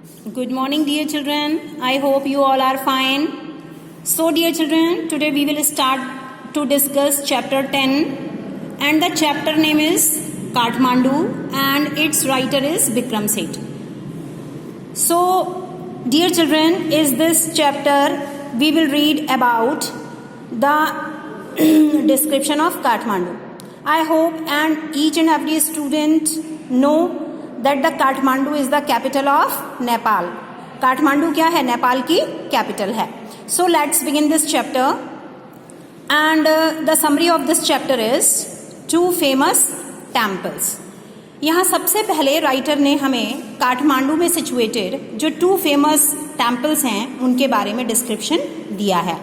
Good morning, dear children. I hope you all are fine. So, dear children, today we will start to discuss chapter 10, and the chapter name is Kathmandu, and its writer is Bikram Seth. So, dear children, in this chapter we will read about the description of Kathmandu. I hope and each and every student know that the Kathmandu is the capital of Nepal. Kathmandu क्या है? नेपाल की capital है. So let's begin this chapter, and the summary of this chapter is two famous temples. यहाँ सबसे पहले writer ने हमें काठमांडू में सिचुएटेड जो टू फेमस टेम्पल्स हैं उनके बारे में डिस्क्रिप्शन दिया है.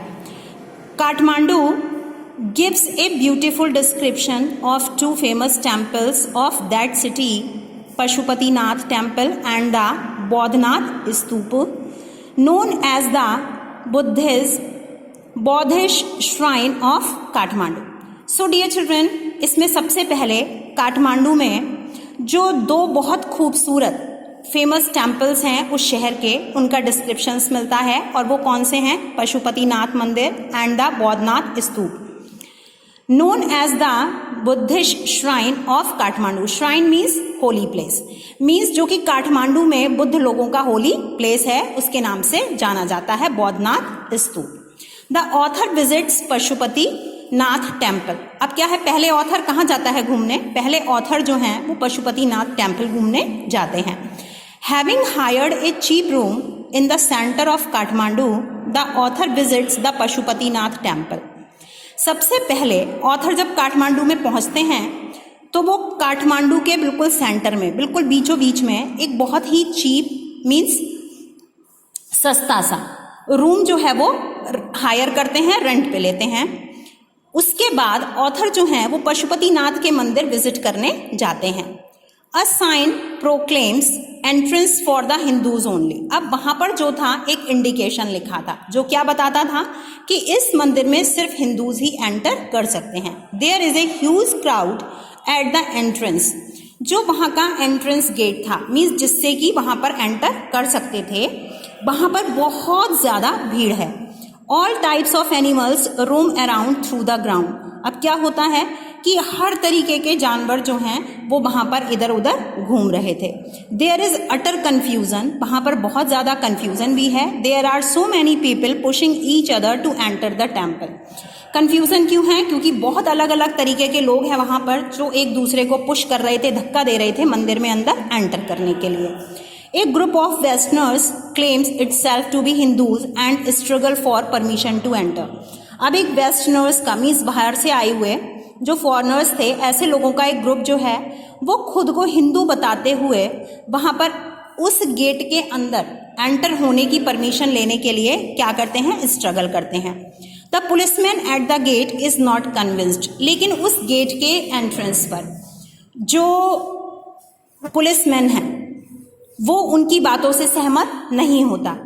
Kathmandu gives a beautiful description of two famous temples of that city, Pashupatinath temple and the Bodhnath stupa, known as the Buddhist shrine of Kathmandu. So dear children, इसमें सबसे पहले काठमांडू में जो दो बहुत खूबसूरत फेमस टेम्पल्स हैं उस शहर के, उनका डिस्क्रिप्शंस मिलता है, और वो कौन से हैं? पशुपतिनाथ मंदिर and the Boudhanath stupa. Known as the Buddhist shrine of Kathmandu. Shrine means holy place. Means जो कि काठमांडू में बुद्ध लोगों का होली प्लेस है, उसके नाम से जाना जाता है बौद्धनाथ स्तूप. The author visits Pashupati Nath temple. अब क्या है, पहले ऑथर कहाँ जाता है घूमने? पहले ऑथर जो हैं वो पशुपति नाथ टेम्पल घूमने जाते हैं. Having hired a cheap room in the center of Kathmandu, the author visits the Pashupati Nath temple. सबसे पहले ऑथर जब काठमांडू में पहुंचते हैं तो वो काठमांडू के बिल्कुल सेंटर में, बिल्कुल बीचों बीच में एक बहुत ही चीप मीन्स सस्ता सा रूम जो है वो हायर करते हैं, रेंट पे लेते हैं. उसके बाद ऑथर जो हैं वो पशुपतिनाथ के मंदिर विजिट करने जाते हैं. A sign proclaims entrance for the Hindus only. अब वहां पर जो था एक इंडिकेशन लिखा था जो क्या बताता था कि इस मंदिर में सिर्फ हिंदूज ही एंटर कर सकते हैं. There is a huge crowd at the entrance. जो वहां का एंट्रेंस गेट था, मीन्स जिससे कि वहां पर एंटर कर सकते थे, वहां पर बहुत ज्यादा भीड़ है. All types of animals roam around through the ground. अब क्या होता है कि हर तरीके के जानवर जो हैं वो वहां पर इधर उधर घूम रहे थे. There is utter confusion. वहां पर बहुत ज्यादा कंफ्यूजन भी है. There are so many people pushing each other to enter the temple. Confusion क्यों है? क्योंकि बहुत अलग अलग तरीके के लोग हैं वहां पर जो एक दूसरे को पुश कर रहे थे, धक्का दे रहे थे मंदिर में अंदर एंटर करने के लिए. A group of Westerners claims itself to be Hindus and struggle for permission to enter. अब एक वेस्टर्नर्स का मीन्स बाहर से आए हुए जो फॉरेनर्स थे, ऐसे लोगों का एक ग्रुप जो है वो खुद को हिंदू बताते हुए वहां पर उस गेट के अंदर एंटर होने की परमिशन लेने के लिए क्या करते हैं? स्ट्रगल करते हैं. The policeman at the gate is not convinced. लेकिन उस गेट के एंट्रेंस पर जो पुलिसमैन है वो उनकी बातों से सहमत नहीं होता.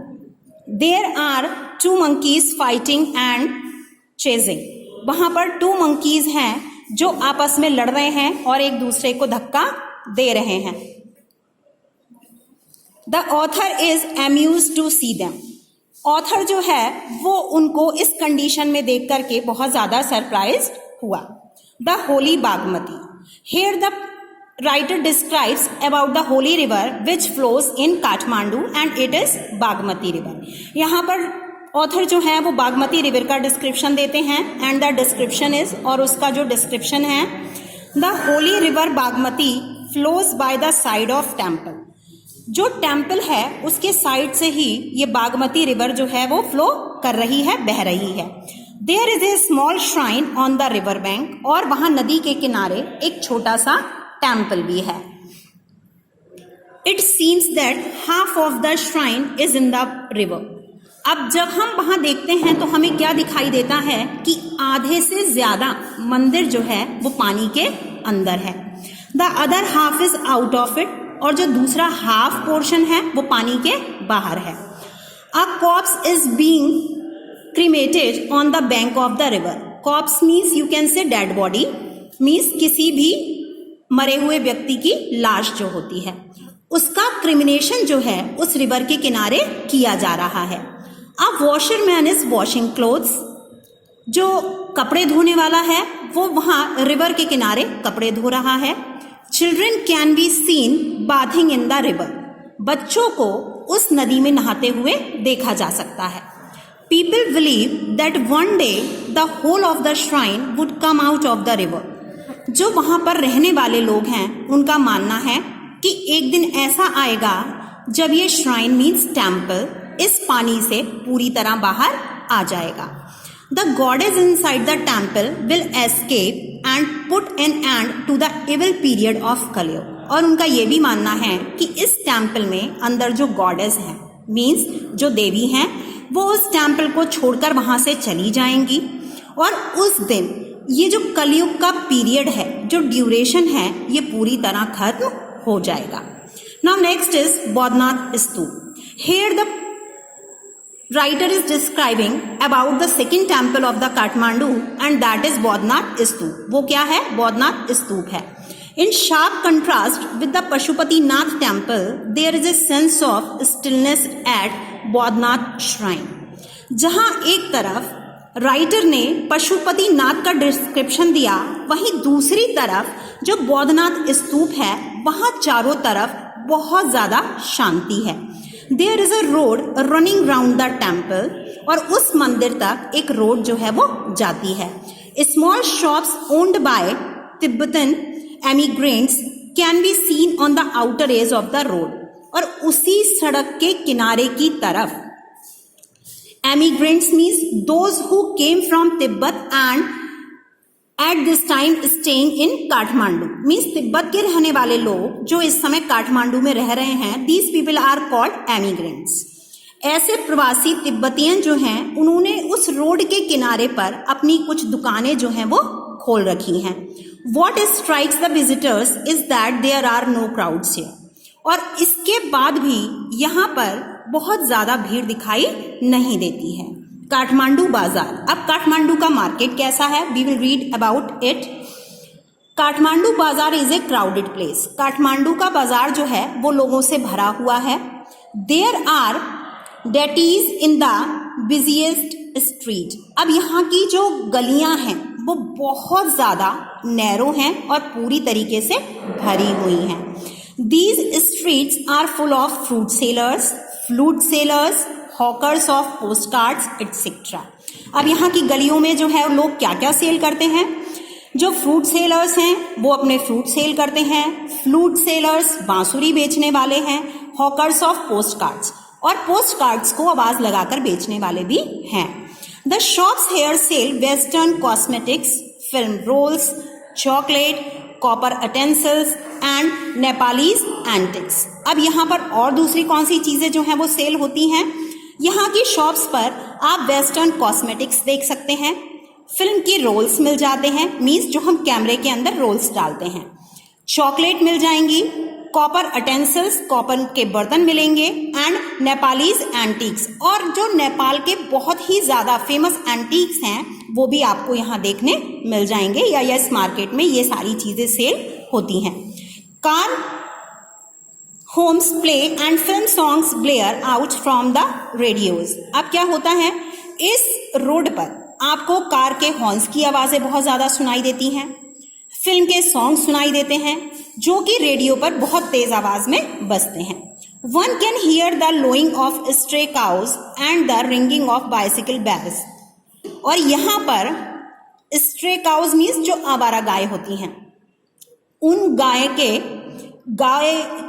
There are two monkeys fighting and chasing. वहां पर टू मंकीज हैं जो आपस में लड़ रहे हैं और एक दूसरे को धक्का दे रहे हैं. The author is amused to see them. Author जो है वो उनको इस कंडीशन में देख करके बहुत ज्यादा सरप्राइज हुआ. The Holi Bagmati. Here the writer describes about the holy river which flows in Kathmandu and it is Bagmati river. यहाँ पर ऑथर जो है वो बागमती रिवर का डिस्क्रिप्शन देते हैं एंड द डिस्क्रिप्शन इज, और उसका जो डिस्क्रिप्शन है, the Holi river Bagmati flows by the side of temple. जो टेम्पल है उसके साइड से ही ये बागमती रिवर जो है वो फ्लो कर रही है, बह रही है. There is a small shrine on the river bank. और वहां नदी के किनारे एक छोटा सा टेम्पल भी है. It seems that half of the shrine is in the river. अब जब हम वहां देखते हैं तो हमें क्या दिखाई देता है कि आधे से ज्यादा मंदिर जो है वो पानी के अंदर है. The other half is out of it. और जो दूसरा हाफ पोर्शन है वो पानी के बाहर है. A corpse is being cremated on the bank of the river. Corpse means you can say dead body, means किसी भी मरे हुए व्यक्ति की लाश जो होती है उसका क्रिमिनेशन जो है उस रिवर के किनारे किया जा रहा है। अ वॉशरमैन इज वॉशिंग क्लोथ्स, जो कपड़े धोने वाला है वो वहाँ रिवर के किनारे कपड़े धो रहा है। Children can be seen bathing in the river, बच्चों को उस नदी में नहाते हुए देखा जा सकता है। People believe that one day the whole of the shrine would come out of the river, जो वहाँ पर रहने वाले लोग हैं उनका मानना है कि एक दिन ऐसा आएगा जब ये श्राइन मीन्स टेम्पल इस पानी से पूरी तरह बाहर आ जाएगा। The goddess inside the temple will escape and put an end to the evil period of Kalyug, और उनका ये भी मानना है कि इस टेम्पल में अंदर जो गॉडेस हैं मीन्स जो देवी हैं वो उस टेम्पल को छोड़कर वहाँ से चली जाएंगी, और उस दिन ये जो कलयुग का पीरियड है, जो ड्यूरेशन है, ये पूरी तरह खत्म हो जाएगा। Now next is Boudhanath stupa. Here the writer is describing about the second temple of the Kathmandu and that is Boudhanath Stupa. वो क्या है? बौद्धनाथ स्तूप है। In sharp contrast with the Pashupatinath temple, there is a sense of stillness at Boudhanath shrine। जहाँ एक तरफ writer ने पशुपतिनाथ का description दिया, वहीं दूसरी तरफ जो बौद्धनाथ स्तूप है वहाँ चारों तरफ बहुत ज़्यादा शांति है। There is a road running round the temple, और उस मंदिर तक एक रोड जो है वो जाती है। Small shops owned by Tibetan emigrants can be seen on the outer edge of the road, और उसी सड़क के किनारे की तरफ emigrants means those who came from Tibet and at this time staying in Kathmandu, means Tibet के रहने वाले लोग जो इस समय काठमांडू में रह रहे हैं, these people are called emigrants। ऐसे प्रवासी तिब्बतियन जो हैं उन्होंने उस रोड के किनारे पर अपनी कुछ दुकानें जो हैं वो खोल रखी हैं। What strikes the visitors is that there are no crowds here, और इसके बाद भी यहाँ पर बहुत ज़्यादा भीड़ दिखाई नहीं देती है। काठमांडू बाजार। अब काठमांडू का मार्केट कैसा है? We will read about it. Kathmandu bazaar is a crowded place. Kathmandu का बाजार जो है वो लोगों से भरा हुआ है। There are deities in the busiest street. अब यहाँ की जो गलियां हैं वो बहुत ज़्यादा नैरो हैं और पूरी तरीके से भरी हुई हैं। These streets are full of fruit sellers, flute sellers, hawkers of post cards etcetera. अब यहाँ की गलियों में जो है लोग क्या क्या सेल करते हैं? जो फ्रूट सेलर्स हैं वो अपने फ्रूट सेल करते हैं, फ्लूट सेलर्स बांसुरी बेचने वाले हैं, हॉकर्स ऑफ पोस्ट कार्ड्स, और पोस्ट कार्ड्स को आवाज लगाकर बेचने वाले भी हैं। The shops here sell western cosmetics, film rolls, chocolate, copper utensils and Nepalese antiques. अब यहाँ पर और दूसरी कौन सी चीजें जो हैं वो सेल होती हैं? यहाँ की शॉप्स पर आप वेस्टर्न कॉस्मेटिक्स देख सकते हैं, फिल्म की रोल्स मिल जाते हैं, मीन्स जो हम कैमरे के अंदर रोल्स डालते हैं, चॉकलेट मिल जाएंगी, कॉपर अटेंसिल्स कॉपर के बर्तन मिलेंगे, एंड नेपालीज एंटीक्स, और जो नेपाल के बहुत ही ज़्यादा फेमस एंटीक्स हैं वो भी आपको यहाँ देखने मिल जाएंगे, या इस मार्केट में ये सारी चीज़ें सेल होती हैं। Car horns play and film songs blare out from the radios. अब क्या होता है, इस रोड पर आपको कार के हॉर्न्स की आवाज़ें बहुत ज़्यादा सुनाई देती हैं, फिल्म के सॉन्ग सुनाई देते हैं जो कि रेडियो पर बहुत तेज आवाज़ में बजते हैं। One can hear the lowing of stray cows and the ringing of bicycle bells. और यहाँ पर स्ट्रे काउज मीन्स जो आवारा गाय होती हैं, उन गाय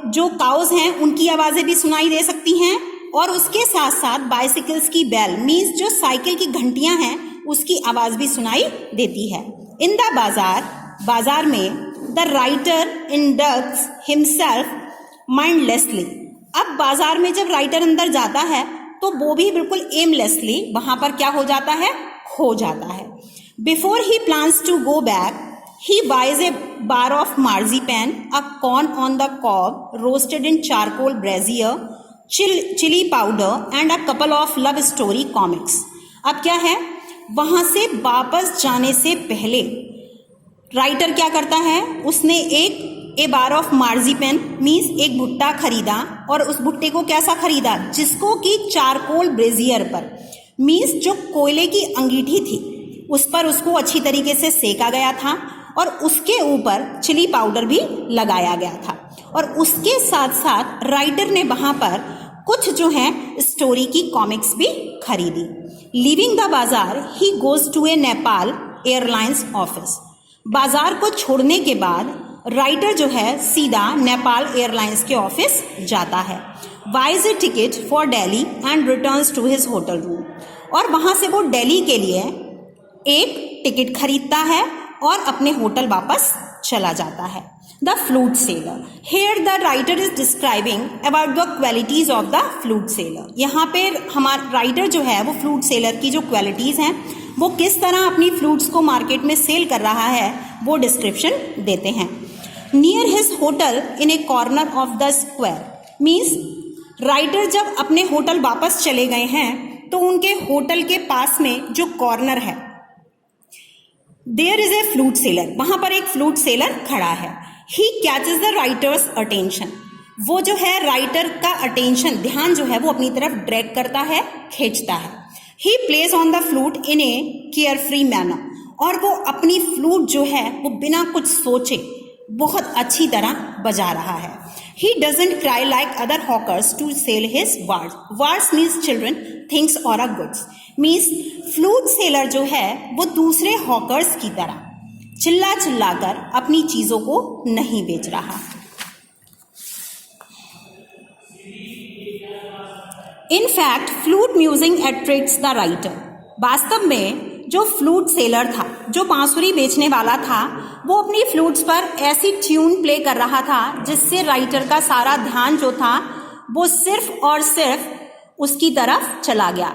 जो काउज हैं उनकी आवाज़ें भी सुनाई दे सकती हैं, और उसके साथ साथ बाइसिकल्स की बेल मीन्स जो साइकिल की घंटियां हैं उसकी आवाज़ भी सुनाई देती है। इन द बाजार में the writer inducts himself mindlessly. अब बाजार में जब राइटर अंदर जाता है तो वो भी बिल्कुल एमलेसली वहां पर क्या हो जाता है, खो जाता है। Before he plans to go back he buys a bar of marzipan, a corn on the cob roasted in charcoal brazier, chili powder and a couple of love story comics। अब क्या है, वहां से वापस जाने से पहले राइटर क्या करता है, उसने एक ए बार ऑफ मार्जिपेन मीन्स एक भुट्टा खरीदा, और उस भुट्टे को कैसा खरीदा, जिसको कि चारकोल ब्रेजियर पर मीन्स जो कोयले की अंगीठी थी उस पर उसको अच्छी तरीके से सेका गया था, और उसके ऊपर चिली पाउडर भी लगाया गया था, और उसके साथ साथ राइटर ने वहाँ पर कुछ जो है स्टोरी की कॉमिक्स भी खरीदी। Leaving the bazaar he goes to a Nepal airlines office. बाजार को छोड़ने के बाद राइटर जो है सीधा नेपाल एयरलाइंस के ऑफिस जाता है। Buys a ticket for Delhi and returns to his hotel room, और वहाँ से वो दिल्ली के लिए एक टिकट खरीदता है और अपने होटल वापस चला जाता है। The flute seller, here the writer is describing about the qualities of the flute seller. यहाँ पे हमारा राइटर जो है वो फ्लूट सेलर की जो क्वालिटीज हैं वो किस तरह अपनी फ्लूट्स को मार्केट में सेल कर रहा है वो डिस्क्रिप्शन देते हैं। Near his hotel in A corner of the square means writer जब अपने होटल वापस चले गए हैं तो उनके होटल के पास में जो कॉर्नर है there is a flute seller, वहां पर एक फ्लूट सेलर खड़ा है। He catches the writer's attention, वो जो है राइटर का अटेंशन ध्यान जो है वो अपनी तरफ ड्रैग करता है, खींचता है। He plays on the flute in a carefree manner, और वो अपनी फ्लूट जो है वो बिना कुछ सोचे बहुत अच्छी तरह बजा रहा है। He doesn't cry like other hawkers to sell his wares. Wares means children, things or a goods. Means flute seller जो है वो दूसरे हॉकर्स की तरह चिल्ला चिल्ला कर अपनी चीजों को नहीं बेच रहा। In fact, flute music attracts the writer. वास्तव में जो फ्लूट सेलर था, जो बांसुरी बेचने वाला था, वो अपनी फ्लूट्स पर ऐसी ट्यून प्ले कर रहा था जिससे राइटर का सारा ध्यान जो था वो सिर्फ और सिर्फ उसकी तरफ चला गया।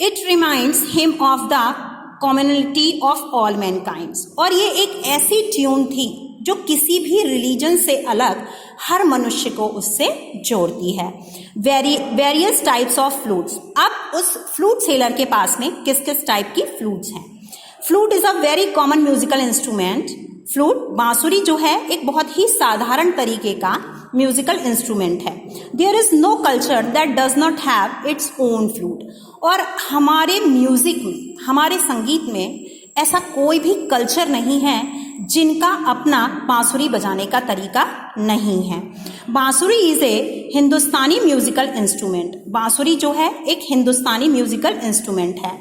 It reminds him of the commonality of all mankinds, और ये एक ऐसी ट्यून थी जो किसी भी रिलीजन से अलग हर मनुष्य को उससे जोड़ती है। वेरियस टाइप्स ऑफ फ्लूट्स, अब उस फ्लूट सेलर के पास में किस किस टाइप की फ्लूट्स हैं। Flute is a very common musical instrument. Flute बांसुरी जो है एक बहुत ही साधारण तरीके का म्यूजिकल इंस्ट्रूमेंट है। There is no culture that does not have its own flute, और हमारे म्यूजिक में, हमारे संगीत में ऐसा कोई भी कल्चर नहीं है जिनका अपना बांसुरी बजाने का तरीका नहीं है। Bansuri is a Hindustani musical instrument, bansuri जो है एक हिंदुस्तानी म्यूजिकल इंस्ट्रूमेंट है।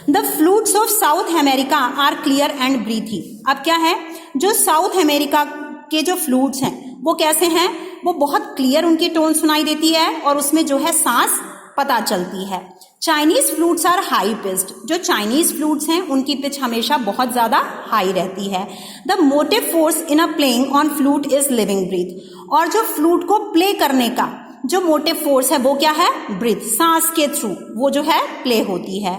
The flutes of South America are clear and breathy. अब क्या है, जो साउथ अमेरिका के जो फ्लूट्स हैं वो कैसे हैं, वो बहुत क्लियर उनकी टोन सुनाई देती है और उसमें जो है सांस पता चलती है। Chinese flutes are high pitched, जो चाइनीज फ्लूट्स हैं उनकी पिच हमेशा बहुत ज्यादा हाई रहती है। The motive force in a playing on flute is living breath, और जो फ्लूट को प्ले करने का जो मोटिव फोर्स है वो क्या है, ब्रीथ, सांस के थ्रू वो जो है प्ले होती है।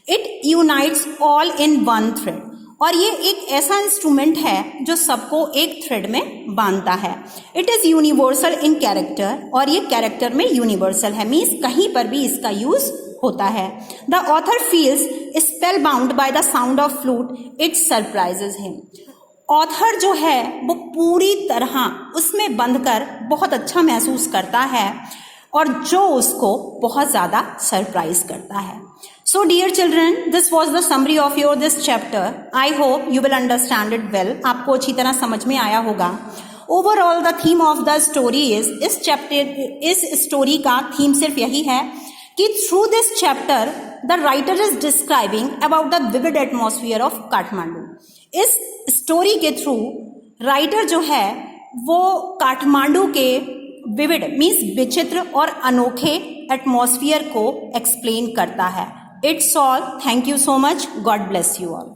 It unites all in one thread, और ये एक ऐसा इंस्ट्रूमेंट है जो सबको एक थ्रेड में बांधता है। It is universal in character, और ये कैरेक्टर में यूनिवर्सल है, मीन्स कहीं पर भी इसका यूज होता है। The author feels spell bound by the sound of flute, it surprises him. Author जो है वो पूरी तरह उसमें बंधकर बहुत अच्छा महसूस करता है, और जो उसको बहुत ज्यादा सरप्राइज करता है। So dear children, this was the summary of your this chapter. I hope you will understand it well. आपको अच्छी तरह समझ में आया होगा। Overall the theme of the story is, इस स्टोरी का थीम सिर्फ यही है कि through this chapter the writer is describing about the vivid atmosphere of Kathmandu. इस स्टोरी के थ्रू राइटर जो है वो काठमांडू के विविड मीन्स विचित्र और अनोखे एटमॉस्फियर को एक्सप्लेन करता है। It's all. Thank you so much. God bless you all.